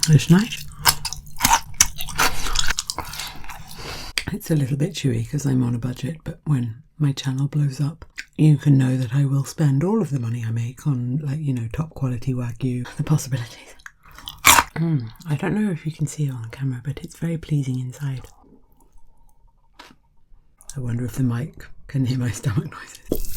It's nice. It's a little bit chewy because I'm on a budget, but when my channel blows up, you can know that I will spend all of the money I make on, like, you know, top quality Wagyu. The possibilities. I don't know if you can see it on camera, but it's very pleasing inside. I wonder if the mic can hear my stomach noises.